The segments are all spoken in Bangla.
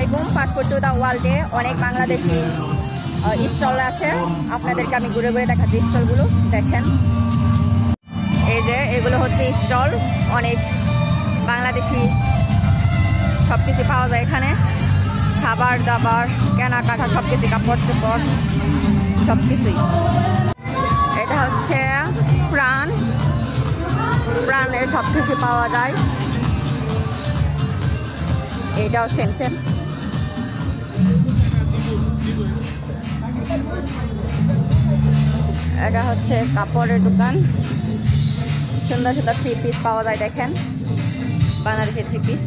আলাইকুম। পাসপোর্ট টু দা ওয়ার্ল্ডে অনেক বাংলাদেশি স্টল আছে, আপনাদেরকে আমি ঘুরে ঘুরে দেখাচ্ছি স্টলগুলো। দেখেন এই যে এগুলো হচ্ছে স্টল, অনেক বাংলাদেশি সব কিছু পাওয়া যায় এখানে, খাবার দাবার কেনাকাটা সব কিছু, কাপড় চোপড় সব কিছুই। এটা হচ্ছে প্রাণের সব কিছু পাওয়া যায়। এটাও সেম সেম। এটা হচ্ছে কাপড়ের দোকান, সুন্দর সুন্দর 3 পিস পাওয়া যায়। দেখেন বাংলাদেশের 3 পিস।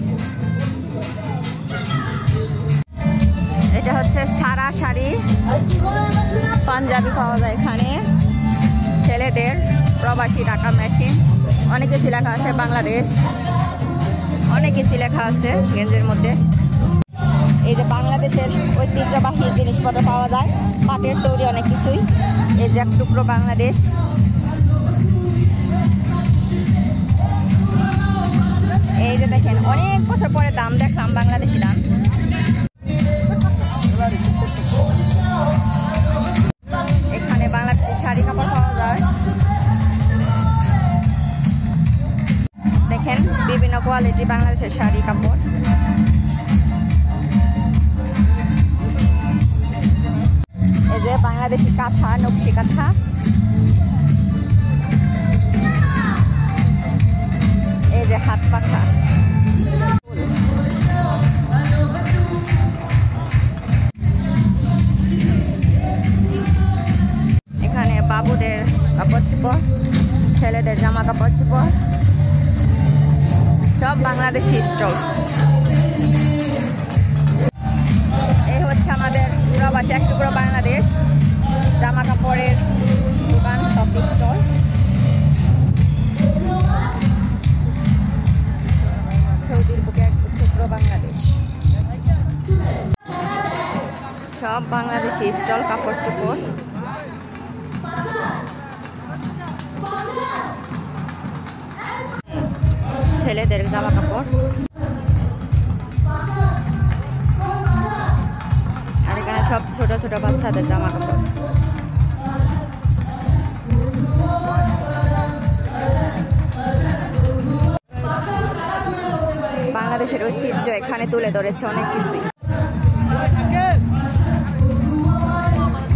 এটা হচ্ছে সারা শাড়ি, পাঞ্জাবি পাওয়া যায় এখানে, ছেলেদের প্রবাসী টাকা মেশিন, অনেক কিছু লেখা আছে, বাংলাদেশ অনেক কিছু লেখা আছে গেঞ্জের মধ্যে। এই যে বাংলাদেশের ঐতিহ্যবাহী জিনিসপত্র পাওয়া যায়, পাটের তৈরি অনেক কিছুই। এই যে এক টুকরো বাংলাদেশ। এই যে দেখেন অনেক বছর পরে দাম দেখলাম, বাংলাদেশি দাম। এখানে বাংলাদেশের শাড়ি কাপড় পাওয়া যায়। দেখেন বিভিন্ন কোয়ালিটি বাংলাদেশের শাড়ি কাপড়। এই যে বাংলাদেশি কাঁথা, নকশি কাঁথা। এই যে হাত পাখা। এখানে বাবুদের কাপড় চোপড়, ছেলেদের জামা কাপড় চোপড়, সব বাংলাদেশি স্টল। এই হচ্ছে আমাদের প্রবাসী এক টুকরো বাংলাদেশ জামা কাপড়ের দোকান, সব স্টল। সৌদির বুকে এক টুকরো বাংলাদেশ, সব বাংলাদেশি স্টল, কাপড় চোপড়। ছেলেদের জামা কাপড়, আর এখানে সব ছোট ছোট বাচ্চাদের জামা কাপড়। বাংলাদেশের ঐতিহ্য এখানে তুলে ধরেছে অনেক কিছুই।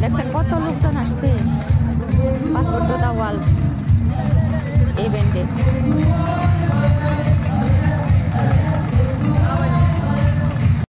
দেখছেন কত লোকজন আসছে পাসপোর্ট টু দা ওয়ার্ল্ড ইভেন্টে।